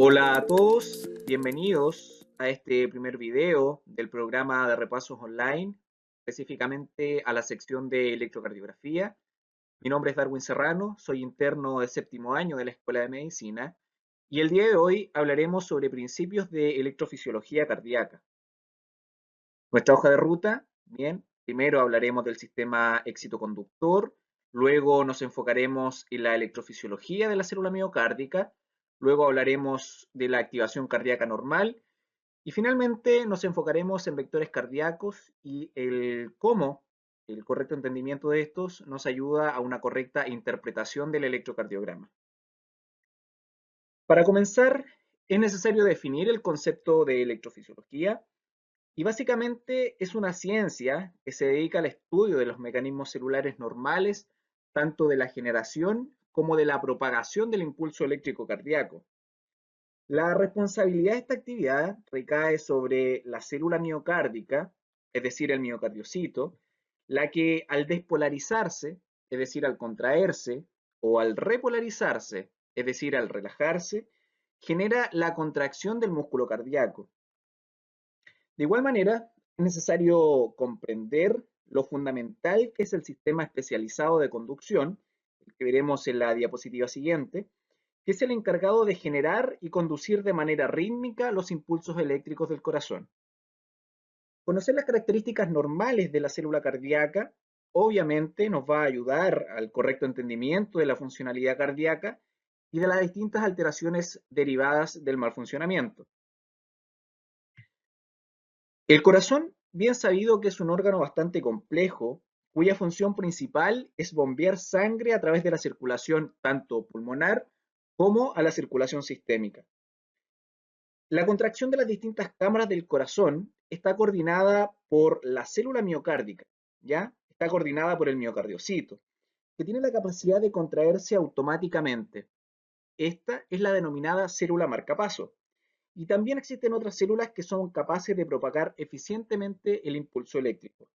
Hola a todos, bienvenidos a este primer video del programa de repasos online, específicamente a la sección de electrocardiografía. Mi nombre es Darwin Serrano, soy interno de séptimo año de la Escuela de Medicina y el día de hoy hablaremos sobre principios de electrofisiología cardíaca. Nuestra hoja de ruta, bien, primero hablaremos del sistema excitoconductor, luego nos enfocaremos en la electrofisiología de la célula miocárdica, luego hablaremos de la activación cardíaca normal y finalmente nos enfocaremos en vectores cardíacos y el cómo el correcto entendimiento de estos nos ayuda a una correcta interpretación del electrocardiograma. Para comenzar, es necesario definir el concepto de electrofisiología. Y básicamente es una ciencia que se dedica al estudio de los mecanismos celulares normales, tanto de la generación como de la propagación del impulso eléctrico cardíaco. La responsabilidad de esta actividad recae sobre la célula miocárdica, es decir, el miocardiocito, la que al despolarizarse, es decir, al contraerse, o al repolarizarse, es decir, al relajarse, genera la contracción del músculo cardíaco. De igual manera, es necesario comprender lo fundamental que es el sistema especializado de conducción, el que veremos en la diapositiva siguiente, que es el encargado de generar y conducir de manera rítmica los impulsos eléctricos del corazón. Conocer las características normales de la célula cardíaca obviamente nos va a ayudar al correcto entendimiento de la funcionalidad cardíaca y de las distintas alteraciones derivadas del mal funcionamiento. El corazón, bien sabido que es un órgano bastante complejo, cuya función principal es bombear sangre a través de la circulación tanto pulmonar como a la circulación sistémica. La contracción de las distintas cámaras del corazón está coordinada por la célula miocárdica, ¿ya? Está coordinada por el miocardiocito, que tiene la capacidad de contraerse automáticamente. Esta es la denominada célula marcapaso. Y también existen otras células que son capaces de propagar eficientemente el impulso eléctrico.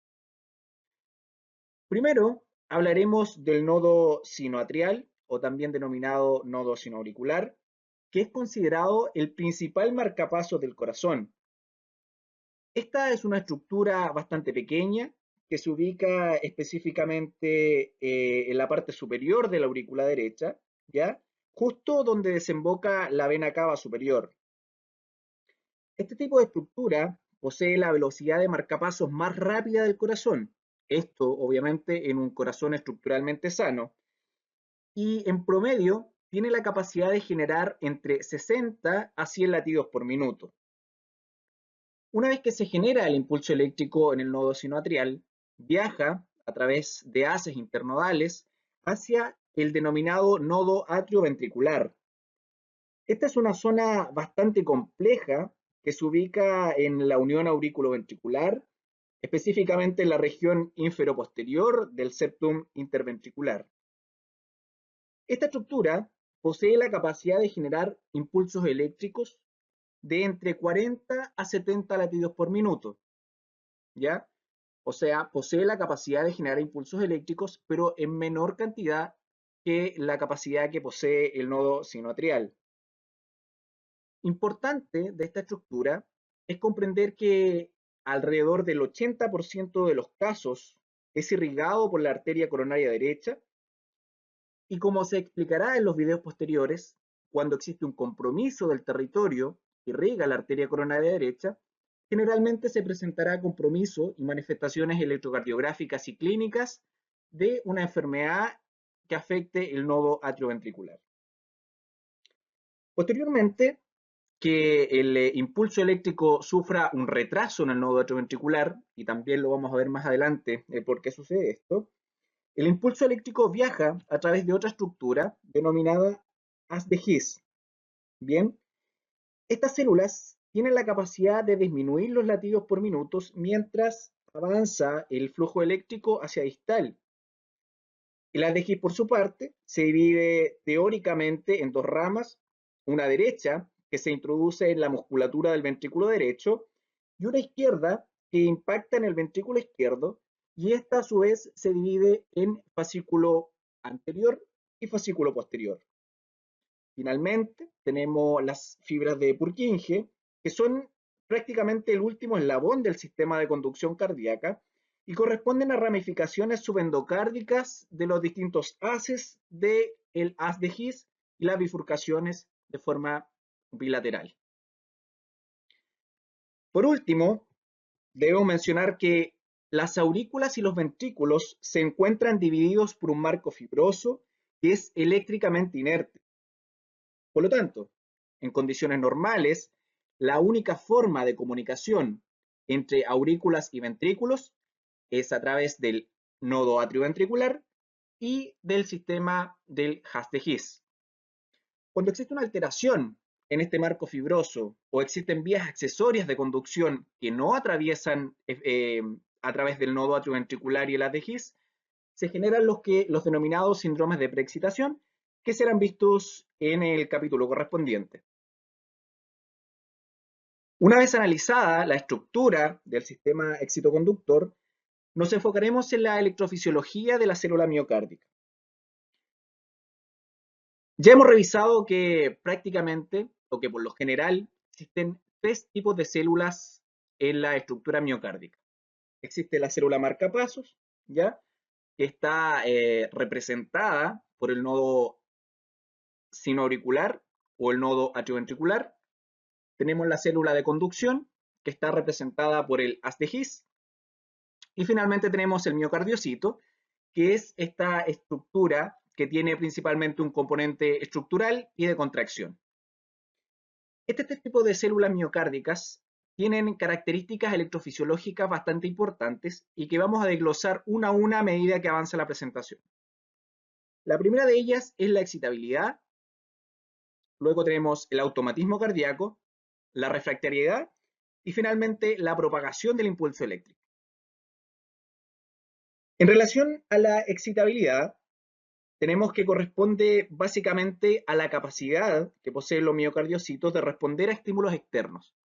Primero, hablaremos del nodo sinoatrial, o también denominado nodo sinoauricular, que es considerado el principal marcapaso del corazón. Esta es una estructura bastante pequeña que se ubica específicamente en la parte superior de la aurícula derecha, ¿ya? Justo donde desemboca la vena cava superior. Este tipo de estructura posee la velocidad de marcapasos más rápida del corazón, esto obviamente en un corazón estructuralmente sano, y en promedio tiene la capacidad de generar entre 60 a 100 latidos por minuto. Una vez que se genera el impulso eléctrico en el nodo sinoatrial, viaja a través de haces internodales hacia el denominado nodo atrioventricular. Esta es una zona bastante compleja que se ubica en la unión aurículo-ventricular, específicamente en la región inferoposterior del septum interventricular. Esta estructura posee la capacidad de generar impulsos eléctricos de entre 40 a 70 latidos por minuto, ¿ya? O sea, posee la capacidad de generar impulsos eléctricos, pero en menor cantidad que la capacidad que posee el nodo sinoatrial. Importante de esta estructura es comprender que alrededor del 80% de los casos es irrigado por la arteria coronaria derecha y como se explicará en los videos posteriores, cuando existe un compromiso del territorio que irriga la arteria coronaria derecha, generalmente se presentará compromiso y manifestaciones electrocardiográficas y clínicas de una enfermedad que afecte el nodo atrioventricular. Posteriormente, que el impulso eléctrico sufra un retraso en el nodo atrioventricular, y también lo vamos a ver más adelante por qué sucede esto, el impulso eléctrico viaja a través de otra estructura denominada haz de His. Bien, estas células tienen la capacidad de disminuir los latidos por minutos mientras avanza el flujo eléctrico hacia distal. El haz de His, por su parte, se divide teóricamente en dos ramas, una derecha, que se introduce en la musculatura del ventrículo derecho, y una izquierda, que impacta en el ventrículo izquierdo, y esta a su vez se divide en fascículo anterior y fascículo posterior. Finalmente, tenemos las fibras de Purkinje, que son prácticamente el último eslabón del sistema de conducción cardíaca y corresponden a ramificaciones subendocárdicas de los distintos haces del haz de His y las bifurcaciones de forma bilateral. Por último, debo mencionar que las aurículas y los ventrículos se encuentran divididos por un marco fibroso que es eléctricamente inerte. Por lo tanto, en condiciones normales, la única forma de comunicación entre aurículas y ventrículos es a través del nodo atrioventricular y del sistema del haz de His. Cuando existe una alteración en este marco fibroso o existen vías accesorias de conducción que no atraviesan a través del nodo atrioventricular y el haz de His, se generan los denominados síndromes de preexcitación, que serán vistos en el capítulo correspondiente. Una vez analizada la estructura del sistema excitoconductor, nos enfocaremos en la electrofisiología de la célula miocárdica. Ya hemos revisado que prácticamente, o que por lo general, existen tres tipos de células en la estructura miocárdica. Existe la célula marcapasos, ¿ya? Que está representada por el nodo sinoauricular o el nodo atrioventricular. Tenemos la célula de conducción, que está representada por el haz de His. Y finalmente tenemos el miocardiocito, que es esta estructura que tiene principalmente un componente estructural y de contracción. Este tipo de células miocárdicas tienen características electrofisiológicas bastante importantes y que vamos a desglosar una a una a medida que avanza la presentación. La primera de ellas es la excitabilidad, luego tenemos el automatismo cardíaco, la refractariedad y finalmente la propagación del impulso eléctrico. En relación a la excitabilidad, tenemos que corresponde básicamente a la capacidad que poseen los miocardiocitos de responder a estímulos externos.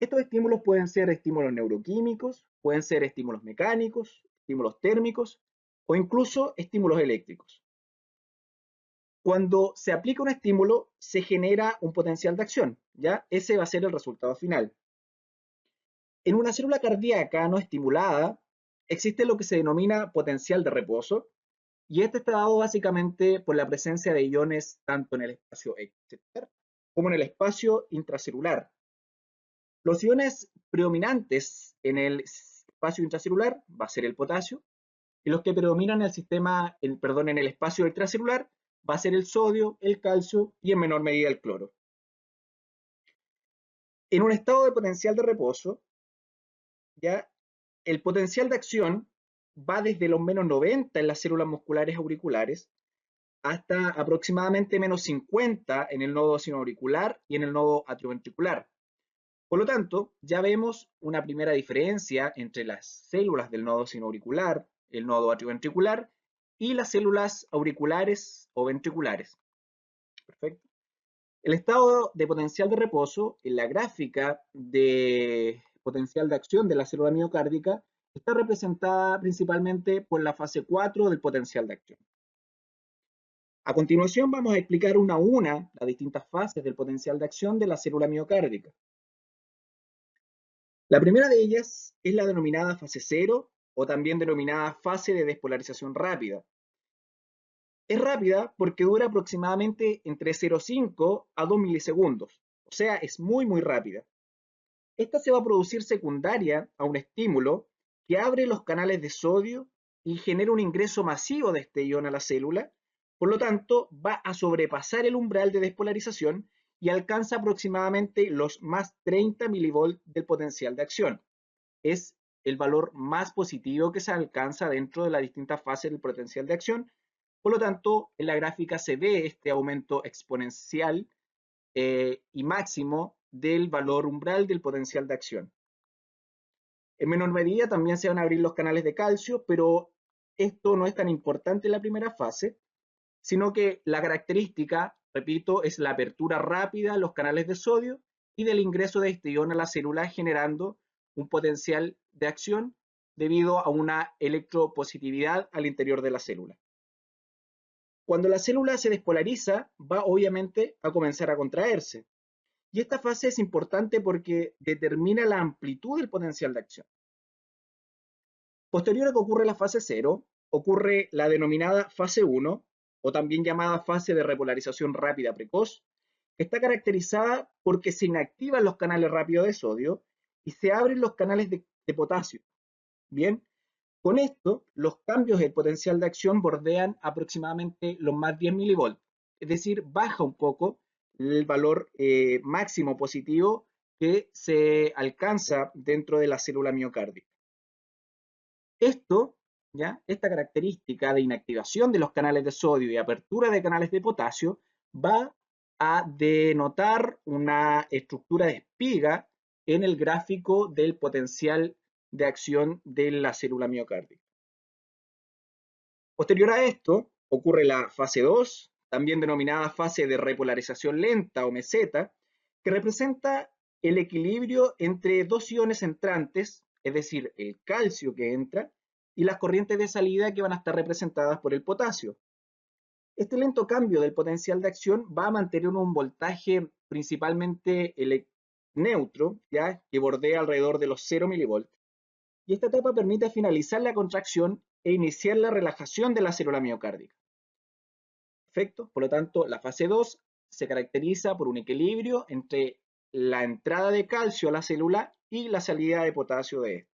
Estos estímulos pueden ser estímulos neuroquímicos, pueden ser estímulos mecánicos, estímulos térmicos o incluso estímulos eléctricos. Cuando se aplica un estímulo, se genera un potencial de acción, ¿ya? Ese va a ser el resultado final. En una célula cardíaca no estimulada, existe lo que se denomina potencial de reposo, y este está dado básicamente por la presencia de iones tanto en el espacio extracelular como en el espacio intracelular. Los iones predominantes en el espacio intracelular va a ser el potasio, y los que predominan en el en el espacio extracelular va a ser el sodio, el calcio y en menor medida el cloro. En un estado de potencial de reposo, ya el potencial de acción va desde los menos 90 en las células musculares auriculares hasta aproximadamente menos 50 en el nodo sinoauricular y en el nodo atrioventricular. Por lo tanto, ya vemos una primera diferencia entre las células del nodo sinoauricular, el nodo atrioventricular y las células auriculares o ventriculares. Perfecto. El estado de potencial de reposo en la gráfica de potencial de acción de la célula miocárdica está representada principalmente por la fase 4 del potencial de acción. A continuación vamos a explicar una a una las distintas fases del potencial de acción de la célula miocárdica. La primera de ellas es la denominada fase 0 o también denominada fase de despolarización rápida. Es rápida porque dura aproximadamente entre 0,5 a 2 milisegundos, o sea, es muy rápida. Esta se va a producir secundaria a un estímulo que abre los canales de sodio y genera un ingreso masivo de este ion a la célula, por lo tanto va a sobrepasar el umbral de despolarización y alcanza aproximadamente los más 30 milivolts del potencial de acción. Es el valor más positivo que se alcanza dentro de las distintas fases del potencial de acción. Por lo tanto, en la gráfica se ve este aumento exponencial y máximo del valor umbral del potencial de acción. En menor medida también se van a abrir los canales de calcio, pero esto no es tan importante en la primera fase, sino que la característica, repito, es la apertura rápida de los canales de sodio y del ingreso de este ion a la célula generando un potencial de acción debido a una electropositividad al interior de la célula. Cuando la célula se despolariza, va obviamente a comenzar a contraerse. Y esta fase es importante porque determina la amplitud del potencial de acción. Posterior a que ocurre la fase 0, ocurre la denominada fase 1, o también llamada fase de repolarización rápida precoz, que está caracterizada porque se inactivan los canales rápidos de sodio y se abren los canales de potasio. Bien, con esto, los cambios del potencial de acción bordean aproximadamente los más 10 milivolts, es decir, baja un poco el valor máximo positivo que se alcanza dentro de la célula miocárdica. Esta característica de inactivación de los canales de sodio y apertura de canales de potasio va a denotar una estructura de espiga en el gráfico del potencial de acción de la célula miocárdica. Posterior a esto, ocurre la fase 2, también denominada fase de repolarización lenta o meseta, que representa el equilibrio entre dos iones entrantes, es decir, el calcio que entra, y las corrientes de salida que van a estar representadas por el potasio. Este lento cambio del potencial de acción va a mantener un voltaje principalmente neutro, ¿ya? Que bordea alrededor de los 0 milivolts, y esta etapa permite finalizar la contracción e iniciar la relajación de la célula miocárdica. Perfecto, por lo tanto, la fase 2 se caracteriza por un equilibrio entre la entrada de calcio a la célula y la salida de potasio de esta.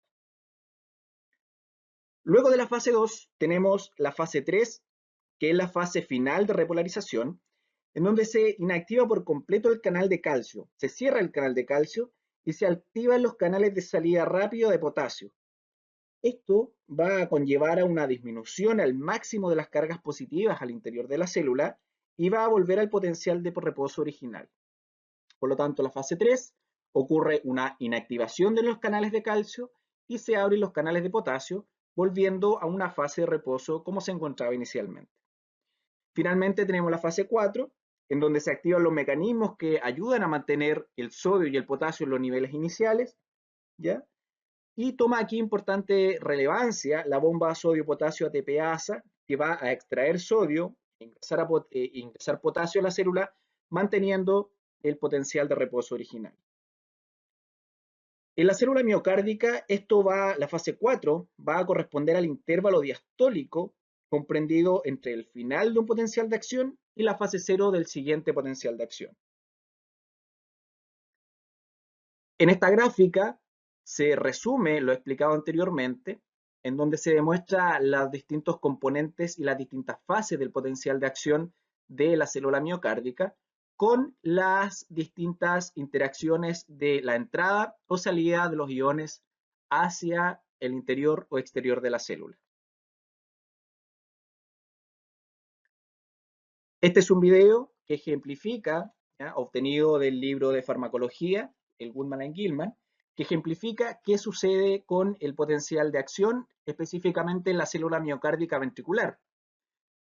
Luego de la fase 2 tenemos la fase 3, que es la fase final de repolarización, en donde se inactiva por completo el canal de calcio, se cierra el canal de calcio y se activan los canales de salida rápido de potasio. Esto va a conllevar a una disminución al máximo de las cargas positivas al interior de la célula y va a volver al potencial de reposo original. Por lo tanto, en la fase 3 ocurre una inactivación de los canales de calcio y se abren los canales de potasio, volviendo a una fase de reposo como se encontraba inicialmente. Finalmente tenemos la fase 4, en donde se activan los mecanismos que ayudan a mantener el sodio y el potasio en los niveles iniciales, ¿ya? Y toma aquí importante relevancia la bomba sodio-potasio ATPasa, que va a extraer sodio e ingresar potasio a la célula, manteniendo el potencial de reposo original. En la célula miocárdica, la fase 4 va a corresponder al intervalo diastólico comprendido entre el final de un potencial de acción y la fase 0 del siguiente potencial de acción. En esta gráfica se resume lo explicado anteriormente, en donde se demuestra los distintos componentes y las distintas fases del potencial de acción de la célula miocárdica, con las distintas interacciones de la entrada o salida de los iones hacia el interior o exterior de la célula. Este es un video que ejemplifica, ¿ya?, obtenido del libro de farmacología, el Goodman and Gilman, que ejemplifica qué sucede con el potencial de acción, específicamente en la célula miocárdica ventricular.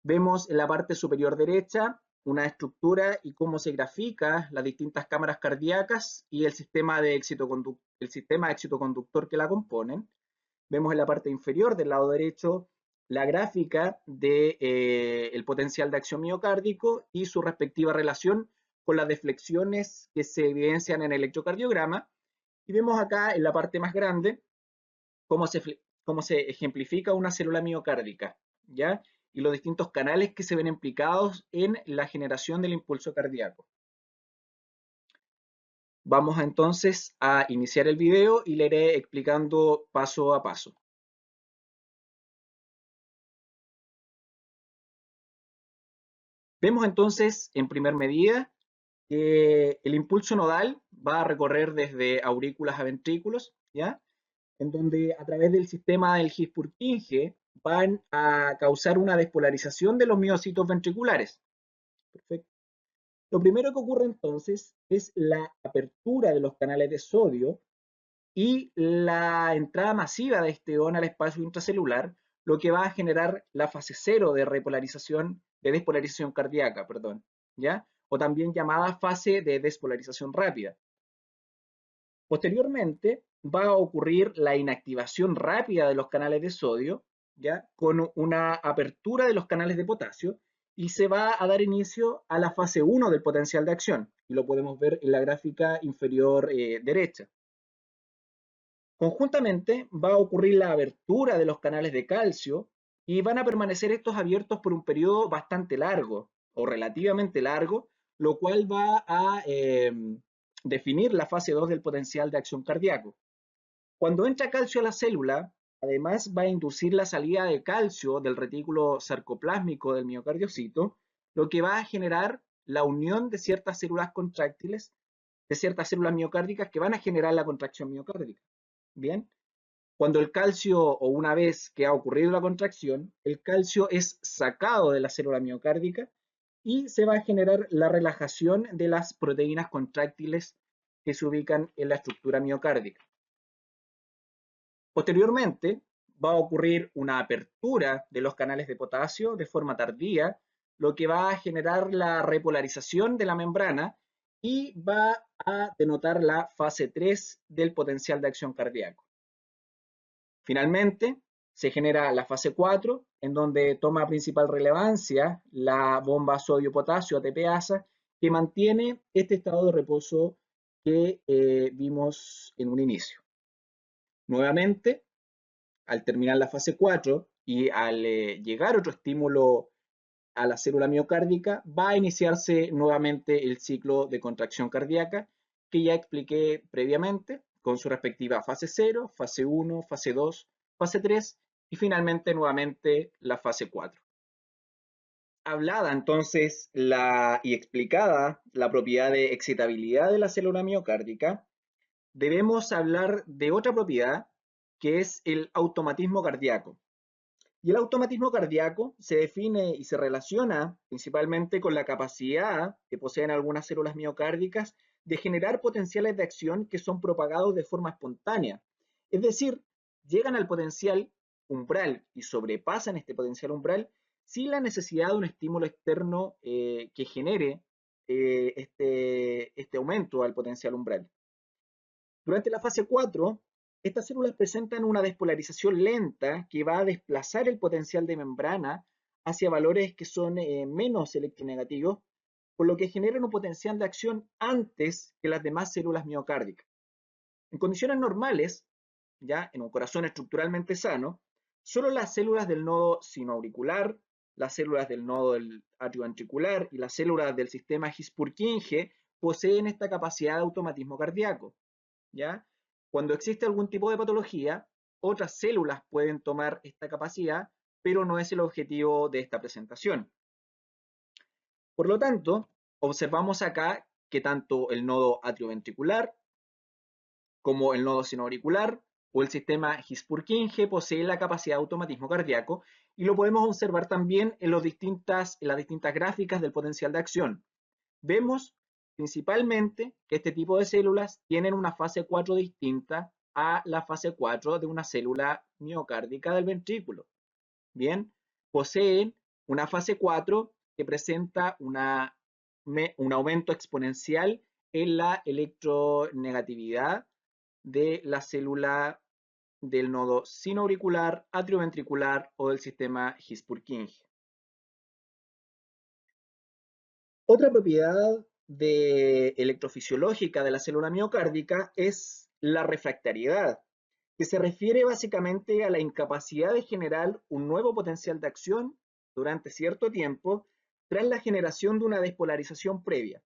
Vemos en la parte superior derecha una estructura y cómo se grafica las distintas cámaras cardíacas y el sistema excitoconductor que la componen. Vemos en la parte inferior del lado derecho la gráfica del potencial de acción miocárdico y su respectiva relación con las deflexiones que se evidencian en el electrocardiograma. Y vemos acá en la parte más grande cómo se ejemplifica una célula miocárdica, ¿ya? Y los distintos canales que se ven implicados en la generación del impulso cardíaco. Vamos entonces a iniciar el video y le iré explicando paso a paso. Vemos entonces, en primer medida, que el impulso nodal va a recorrer desde aurículas a ventrículos, ¿ya? En donde a través del sistema del His-Purkinje van a causar una despolarización de los miocitos ventriculares. Perfecto. Lo primero que ocurre entonces es la apertura de los canales de sodio y la entrada masiva de este ion al espacio intracelular, lo que va a generar la fase 0 de despolarización cardíaca, perdón, ¿ya? O también llamada fase de despolarización rápida. Posteriormente, va a ocurrir la inactivación rápida de los canales de sodio, ¿ya?, con una apertura de los canales de potasio, y se va a dar inicio a la fase 1 del potencial de acción, y lo podemos ver en la gráfica inferior derecha. Conjuntamente va a ocurrir la abertura de los canales de calcio y van a permanecer estos abiertos por un periodo bastante largo o relativamente largo, lo cual va a definir la fase 2 del potencial de acción cardíaco. Cuando entra calcio a la célula, además va a inducir la salida de calcio del retículo sarcoplásmico del miocardiocito, lo que va a generar la unión de ciertas células contráctiles, de ciertas células miocárdicas que van a generar la contracción miocárdica. Bien, cuando el calcio, o una vez que ha ocurrido la contracción, el calcio es sacado de la célula miocárdica y se va a generar la relajación de las proteínas contráctiles que se ubican en la estructura miocárdica. Posteriormente, va a ocurrir una apertura de los canales de potasio de forma tardía, lo que va a generar la repolarización de la membrana y va a denotar la fase 3 del potencial de acción cardíaco. Finalmente, se genera la fase 4, en donde toma principal relevancia la bomba sodio-potasio ATPasa, que mantiene este estado de reposo que vimos en un inicio. Nuevamente, al terminar la fase 4 y al llegar otro estímulo a la célula miocárdica, va a iniciarse nuevamente el ciclo de contracción cardíaca que ya expliqué previamente, con su respectiva fase 0, fase 1, fase 2, fase 3 y finalmente nuevamente la fase 4. Hablada entonces y explicada la propiedad de excitabilidad de la célula miocárdica, debemos hablar de otra propiedad que es el automatismo cardíaco. Y el automatismo cardíaco se define y se relaciona principalmente con la capacidad que poseen algunas células miocárdicas de generar potenciales de acción que son propagados de forma espontánea. Es decir, llegan al potencial umbral y sobrepasan este potencial umbral sin la necesidad de un estímulo externo que genere este aumento al potencial umbral. Durante la fase 4, estas células presentan una despolarización lenta que va a desplazar el potencial de membrana hacia valores que son menos electronegativos, por lo que generan un potencial de acción antes que las demás células miocárdicas. En condiciones normales, ya en un corazón estructuralmente sano, solo las células del nodo sinoauricular, las células del nodo del atrioventricular y las células del sistema His-Purkinje poseen esta capacidad de automatismo cardíaco. ¿Ya? Cuando existe algún tipo de patología, otras células pueden tomar esta capacidad, pero no es el objetivo de esta presentación. Por lo tanto, observamos acá que tanto el nodo atrioventricular como el nodo sinoauricular o el sistema His-Purkinje poseen la capacidad de automatismo cardíaco y lo podemos observar también en las distintas gráficas del potencial de acción. Vemos principalmente que este tipo de células tienen una fase 4 distinta a la fase 4 de una célula miocárdica del ventrículo. Bien, poseen una fase 4 que presenta un aumento exponencial en la electronegatividad de la célula del nodo sinoauricular, atrioventricular o del sistema His-Purkinje. Otra propiedad electrofisiológica de la célula miocárdica es la refractariedad, que se refiere básicamente a la incapacidad de generar un nuevo potencial de acción durante cierto tiempo tras la generación de una despolarización previa.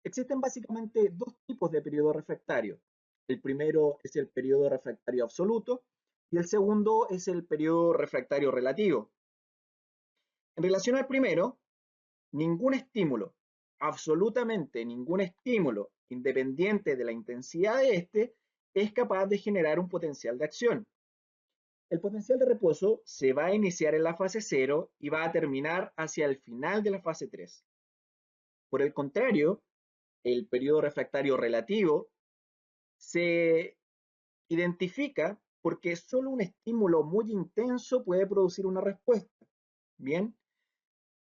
Existen básicamente dos tipos de periodo refractario. El primero es el periodo refractario absoluto y el segundo es el periodo refractario relativo. En relación al primero, ningún estímulo, absolutamente ningún estímulo, independiente de la intensidad de este, es capaz de generar un potencial de acción. El potencial de reposo se va a iniciar en la fase 0 y va a terminar hacia el final de la fase 3. Por el contrario, el periodo refractario relativo se identifica porque solo un estímulo muy intenso puede producir una respuesta. Bien,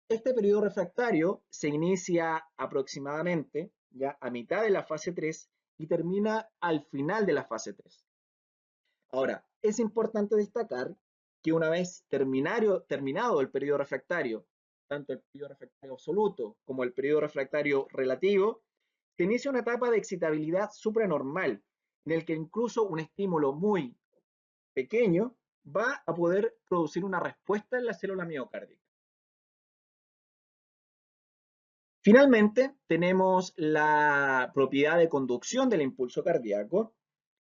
este periodo refractario se inicia aproximadamente ya a mitad de la fase 3 y termina al final de la fase 3. Ahora, es importante destacar que una vez terminado el periodo refractario tanto el periodo refractario absoluto como el periodo refractario relativo, se inicia una etapa de excitabilidad supranormal, en el que incluso un estímulo muy pequeño va a poder producir una respuesta en la célula miocárdica. Finalmente, tenemos la propiedad de conducción del impulso cardíaco,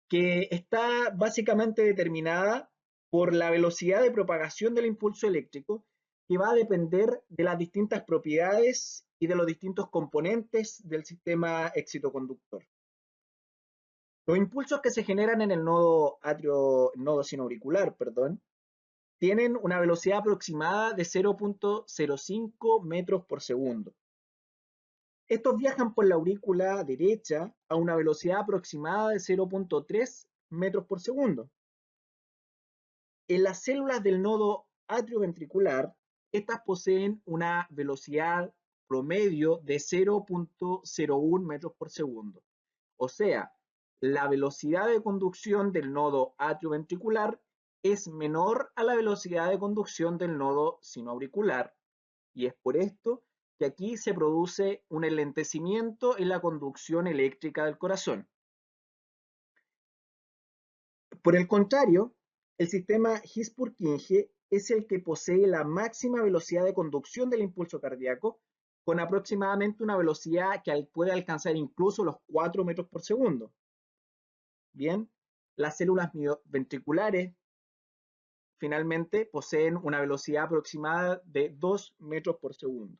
que está básicamente determinada por la velocidad de propagación del impulso eléctrico, que va a depender de las distintas propiedades y de los distintos componentes del sistema excitoconductor. Los impulsos que se generan en el nodo sinoauricular, tienen una velocidad aproximada de 0.05 metros por segundo. Estos viajan por la aurícula derecha a una velocidad aproximada de 0.3 metros por segundo. En las células del nodo atrioventricular, estas poseen una velocidad promedio de 0.01 metros por segundo. O sea, la velocidad de conducción del nodo atrioventricular es menor a la velocidad de conducción del nodo sinoauricular, y es por esto que aquí se produce un enlentecimiento en la conducción eléctrica del corazón. Por el contrario, el sistema His-Purkinje es el que posee la máxima velocidad de conducción del impulso cardíaco, con aproximadamente una velocidad que puede alcanzar incluso los 4 metros por segundo. Bien, las células ventriculares finalmente poseen una velocidad aproximada de 2 metros por segundo.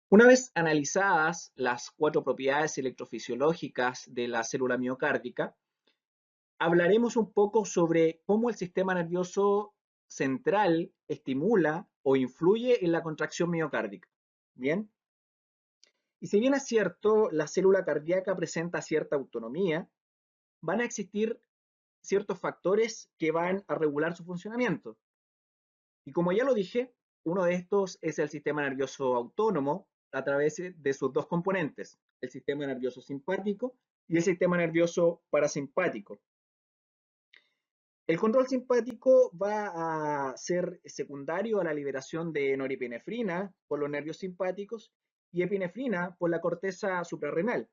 Una vez analizadas las 4 propiedades electrofisiológicas de la célula miocárdica, hablaremos un poco sobre cómo el sistema nervioso central estimula o influye en la contracción miocárdica. Bien, y si bien es cierto, la célula cardíaca presenta cierta autonomía, van a existir ciertos factores que van a regular su funcionamiento. Y como ya lo dije, uno de estos es el sistema nervioso autónomo a través de sus dos componentes, el sistema nervioso simpático y el sistema nervioso parasimpático. El control simpático va a ser secundario a la liberación de norepinefrina por los nervios simpáticos y epinefrina por la corteza suprarrenal.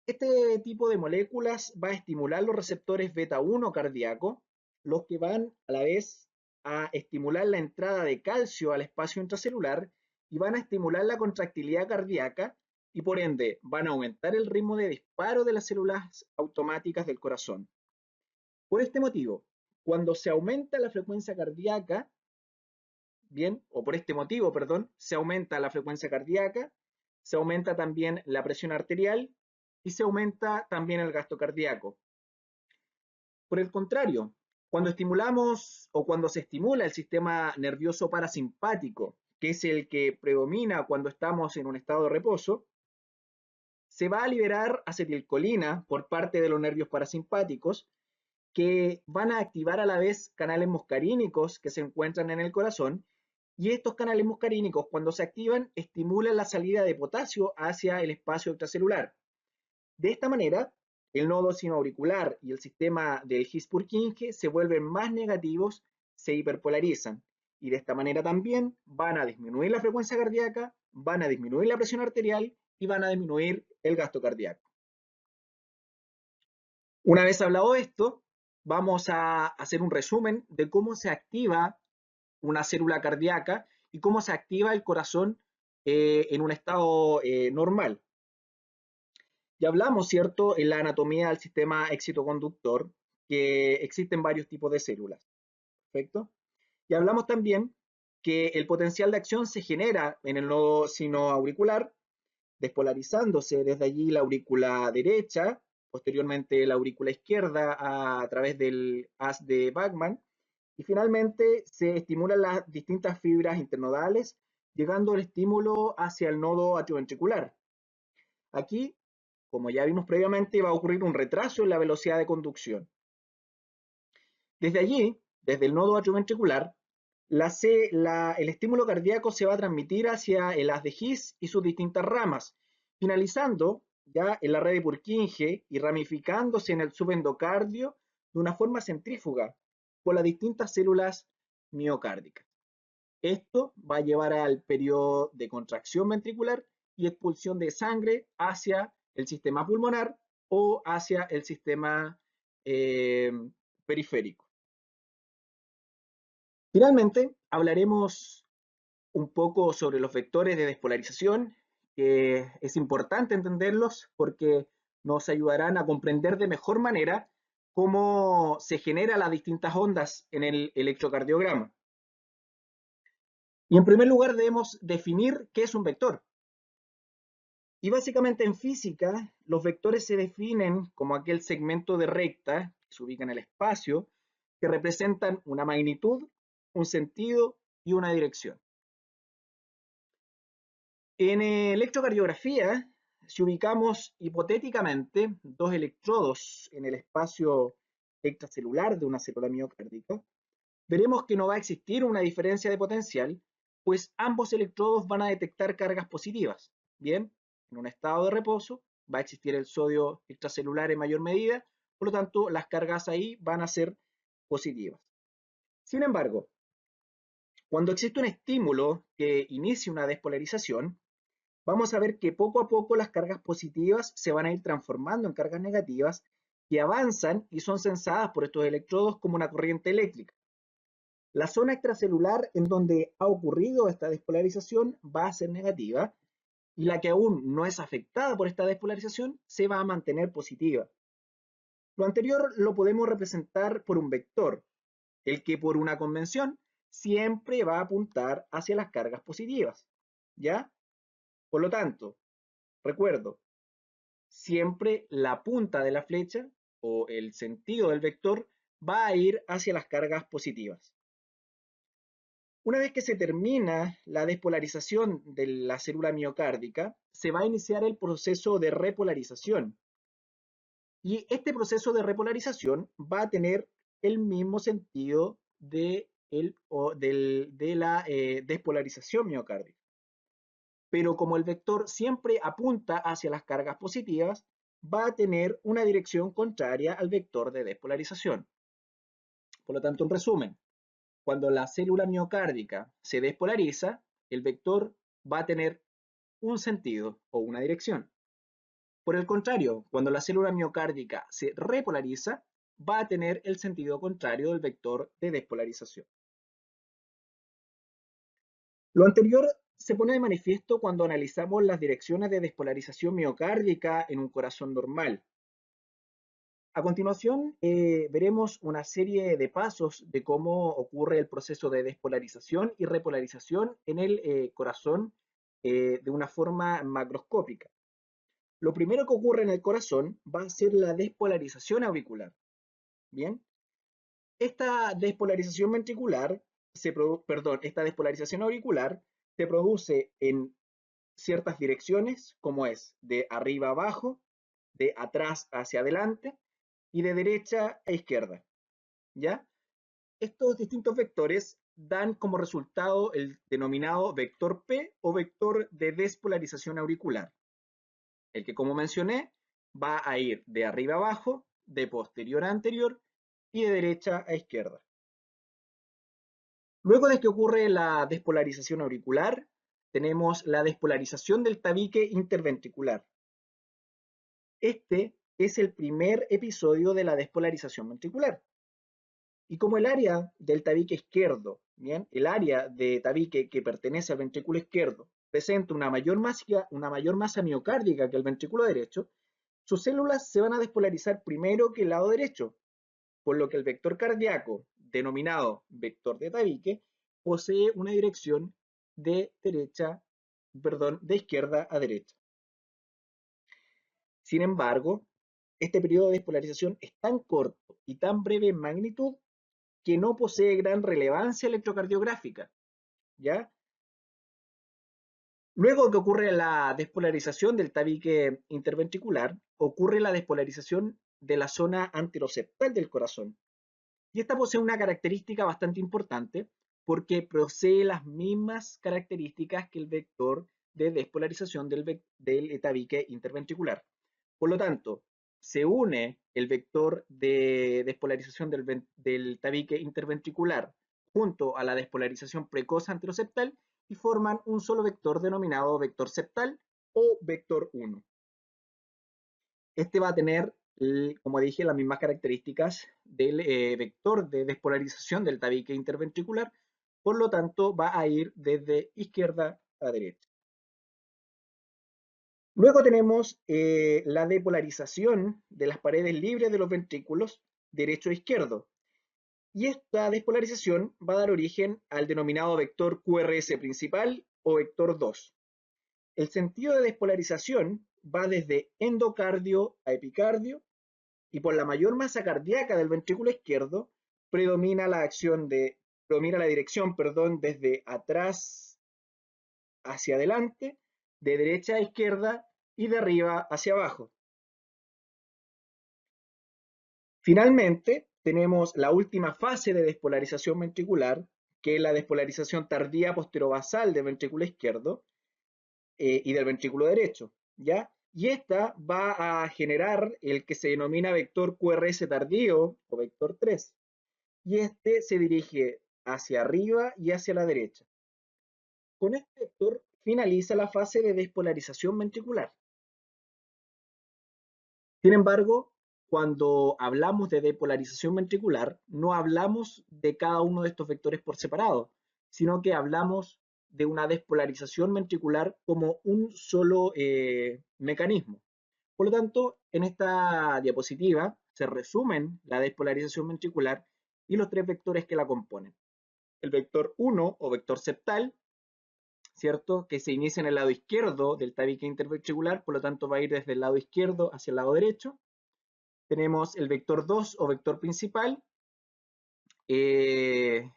Este tipo de moléculas va a estimular los receptores beta 1 cardíaco, los que van a la vez a estimular la entrada de calcio al espacio intracelular y van a estimular la contractilidad cardíaca y por ende van a aumentar el ritmo de disparo de las células automáticas del corazón. Por este motivo, cuando se aumenta la frecuencia cardíaca, bien, o por este motivo, perdón, se aumenta la frecuencia cardíaca, se aumenta también la presión arterial y se aumenta también el gasto cardíaco. Por el contrario, cuando estimulamos o cuando se estimula el sistema nervioso parasimpático, que es el que predomina cuando estamos en un estado de reposo, se va a liberar acetilcolina por parte de los nervios parasimpáticos, que van a activar a la vez canales muscarínicos que se encuentran en el corazón, y estos canales muscarínicos, cuando se activan, estimulan la salida de potasio hacia el espacio extracelular. De esta manera, el nodo sinoauricular y el sistema del His-Purkinje se vuelven más negativos, se hiperpolarizan, y de esta manera también van a disminuir la frecuencia cardíaca, van a disminuir la presión arterial y van a disminuir el gasto cardíaco. Una vez hablado esto, vamos a hacer un resumen de cómo se activa una célula cardíaca y cómo se activa el corazón en un estado normal. Ya hablamos, ¿cierto?, en la anatomía del sistema excitoconductor, que existen varios tipos de células. ¿Perfecto? Y hablamos también que el potencial de acción se genera en el nodo sinoauricular, despolarizándose desde allí la aurícula derecha, posteriormente la aurícula izquierda a través del haz de Bachmann, y finalmente se estimulan las distintas fibras internodales, llegando el estímulo hacia el nodo atrioventricular. Aquí, como ya vimos previamente, va a ocurrir un retraso en la velocidad de conducción. Desde allí, desde el nodo atrioventricular, el estímulo cardíaco se va a transmitir hacia el haz de His y sus distintas ramas, finalizando ya en la red de Purkinje y ramificándose en el subendocardio de una forma centrífuga por las distintas células miocárdica. Esto va a llevar al periodo de contracción ventricular y expulsión de sangre hacia el sistema pulmonar o hacia el sistema eh, periférico. Finalmente, hablaremos un poco sobre los vectores de despolarización, que es importante entenderlos porque nos ayudarán a comprender de mejor manera cómo se generan las distintas ondas en el electrocardiograma. Y en primer lugar debemos definir qué es un vector. Y básicamente en física, los vectores se definen como aquel segmento de recta que se ubica en el espacio, que representan una magnitud, un sentido y una dirección. En electrocardiografía, si ubicamos hipotéticamente dos electrodos en el espacio extracelular de una célula miocárdica, veremos que no va a existir una diferencia de potencial, pues ambos electrodos van a detectar cargas positivas. Bien, en un estado de reposo va a existir el sodio extracelular en mayor medida, por lo tanto las cargas ahí van a ser positivas. Sin embargo, cuando existe un estímulo que inicie una despolarización, vamos a ver que poco a poco las cargas positivas se van a ir transformando en cargas negativas que avanzan y son sensadas por estos electrodos como una corriente eléctrica. La zona extracelular en donde ha ocurrido esta despolarización va a ser negativa y la que aún no es afectada por esta despolarización se va a mantener positiva. Lo anterior lo podemos representar por un vector, el que por una convención siempre va a apuntar hacia las cargas positivas. ¿Ya? Por lo tanto, recuerdo, siempre la punta de la flecha o el sentido del vector va a ir hacia las cargas positivas. Una vez que se termina la despolarización de la célula miocárdica, se va a iniciar el proceso de repolarización. Y este proceso de repolarización va a tener el mismo sentido de la despolarización miocárdica. Pero como el vector siempre apunta hacia las cargas positivas, va a tener una dirección contraria al vector de despolarización. Por lo tanto, en resumen, cuando la célula miocárdica se despolariza, el vector va a tener un sentido o una dirección. Por el contrario, cuando la célula miocárdica se repolariza, va a tener el sentido contrario del vector de despolarización. Lo anterior se pone de manifiesto cuando analizamos las direcciones de despolarización miocárdica en un corazón normal. A continuación, veremos una serie de pasos de cómo ocurre el proceso de despolarización y repolarización en el corazón de una forma macroscópica. Lo primero que ocurre en el corazón va a ser la despolarización auricular. Bien, esta despolarización ventricular, esta despolarización auricular se produce en ciertas direcciones, como es de arriba a abajo, de atrás hacia adelante y de derecha a izquierda. ¿Ya? Estos distintos vectores dan como resultado el denominado vector P o vector de despolarización auricular. El que, como mencioné, va a ir de arriba a abajo, de posterior a anterior y de derecha a izquierda. Luego de que ocurre la despolarización auricular, tenemos la despolarización del tabique interventricular. Este es el primer episodio de la despolarización ventricular. Y como el área del tabique izquierdo, ¿bien? El área de tabique que pertenece al ventrículo izquierdo presenta una mayor masa miocárdica que el ventrículo derecho, sus células se van a despolarizar primero que el lado derecho, por lo que el vector cardíaco, denominado vector de tabique, posee una dirección de de izquierda a derecha. Sin embargo, este periodo de despolarización es tan corto y tan breve en magnitud que no posee gran relevancia electrocardiográfica, ¿ya? Luego que ocurre la despolarización del tabique interventricular, ocurre la despolarización de la zona anteroseptal del corazón. Y esta posee una característica bastante importante porque posee las mismas características que el vector de despolarización del tabique interventricular. Por lo tanto, se une el vector de despolarización del tabique interventricular junto a la despolarización precoz anteroseptal y forman un solo vector denominado vector septal o vector 1. Este va a tener, como dije, las mismas características del vector de despolarización del tabique interventricular, por lo tanto va a ir desde izquierda a derecha. Luego tenemos la depolarización de las paredes libres de los ventrículos derecho e izquierdo. Y esta despolarización va a dar origen al denominado vector QRS principal o vector 2. El sentido de despolarización va desde endocardio a epicardio y por la mayor masa cardíaca del ventrículo izquierdo predomina la dirección, desde atrás hacia adelante, de derecha a izquierda y de arriba hacia abajo. Finalmente, tenemos la última fase de despolarización ventricular, que es la despolarización tardía posterobasal del ventrículo izquierdo y del ventrículo derecho, ¿ya? Y esta va a generar el que se denomina vector QRS tardío o vector 3. Y este se dirige hacia arriba y hacia la derecha. Con este vector finaliza la fase de despolarización ventricular. Sin embargo, cuando hablamos de depolarización ventricular, no hablamos de cada uno de estos vectores por separado, sino que hablamos de una despolarización ventricular como un solo mecanismo. Por lo tanto, en esta diapositiva se resumen la despolarización ventricular y los tres vectores que la componen. El vector 1 o vector septal, ¿cierto? Que se inicia en el lado izquierdo del tabique interventricular, por lo tanto va a ir desde el lado izquierdo hacia el lado derecho. Tenemos el vector 2 o vector principal, que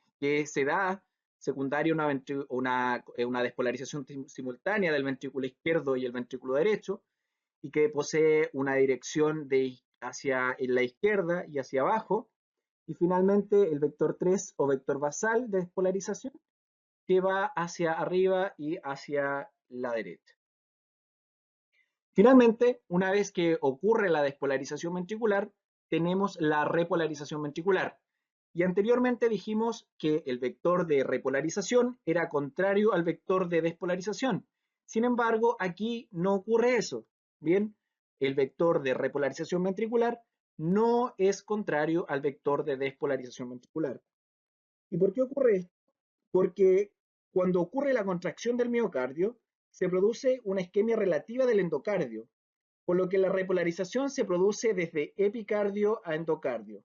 se da secundaria una despolarización simultánea del ventrículo izquierdo y el ventrículo derecho, y que posee una dirección hacia la izquierda y hacia abajo. Y finalmente el vector 3 o vector basal de despolarización, que va hacia arriba y hacia la derecha. Finalmente, una vez que ocurre la despolarización ventricular, tenemos la repolarización ventricular. Y anteriormente dijimos que el vector de repolarización era contrario al vector de despolarización. Sin embargo, aquí no ocurre eso. Bien, el vector de repolarización ventricular no es contrario al vector de despolarización ventricular. ¿Y por qué ocurre esto? Porque cuando ocurre la contracción del miocardio, se produce una isquemia relativa del endocardio, por lo que la repolarización se produce desde epicardio a endocardio,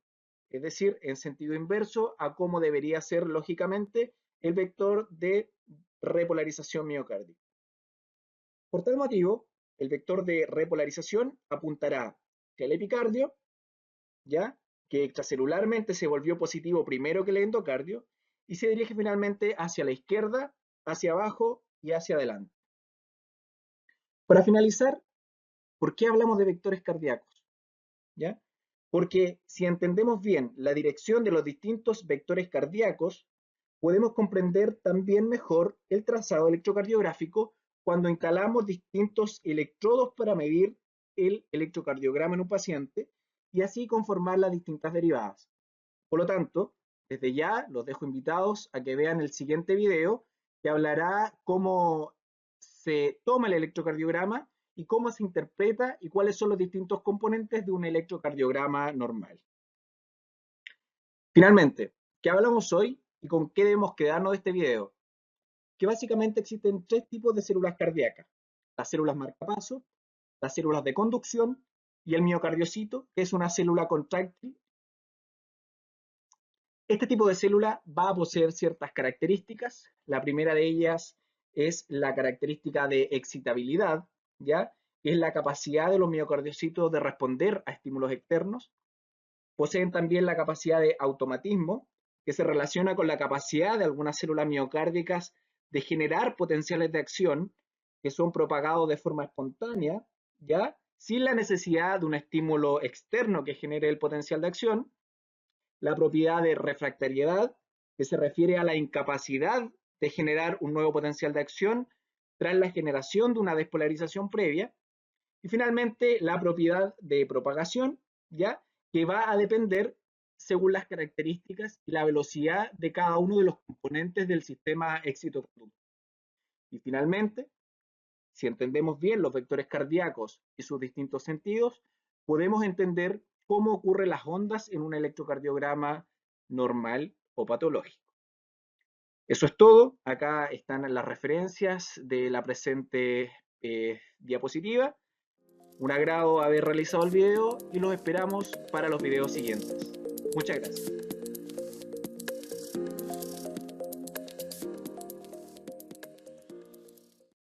es decir, en sentido inverso a cómo debería ser lógicamente el vector de repolarización miocárdica. Por tal motivo, el vector de repolarización apuntará hacia el epicardio, ¿ya? Que extracelularmente se volvió positivo primero que el endocardio, y se dirige finalmente hacia la izquierda, hacia abajo y hacia adelante. Para finalizar, ¿por qué hablamos de vectores cardíacos? ¿Ya? Porque si entendemos bien la dirección de los distintos vectores cardíacos, podemos comprender también mejor el trazado electrocardiográfico cuando instalamos distintos electrodos para medir el electrocardiograma en un paciente y así conformar las distintas derivadas. Por lo tanto, desde ya los dejo invitados a que vean el siguiente video que hablará cómo se toma el electrocardiograma y cómo se interpreta y cuáles son los distintos componentes de un electrocardiograma normal. Finalmente, ¿qué hablamos hoy y con qué debemos quedarnos de este video? Que básicamente existen tres tipos de células cardíacas: las células marcapaso, las células de conducción y el miocardiocito, que es una célula contráctil. Este tipo de célula va a poseer ciertas características. La primera de ellas es la característica de excitabilidad, ¿ya? Es la capacidad de los miocardiocitos de responder a estímulos externos. Poseen también la capacidad de automatismo, que se relaciona con la capacidad de algunas células miocárdicas de generar potenciales de acción que son propagados de forma espontánea, ¿ya? Sin la necesidad de un estímulo externo que genere el potencial de acción. La propiedad de refractariedad, que se refiere a la incapacidad de generar un nuevo potencial de acción tras la generación de una despolarización previa. Y finalmente, la propiedad de propagación, ¿ya? Que va a depender según las características y la velocidad de cada uno de los componentes del sistema excitoconductor. Y finalmente, si entendemos bien los vectores cardíacos y sus distintos sentidos, podemos entender cómo ocurren las ondas en un electrocardiograma normal o patológico. Eso es todo. Acá están las referencias de la presente diapositiva. Un agrado haber realizado el video y los esperamos para los videos siguientes. Muchas gracias.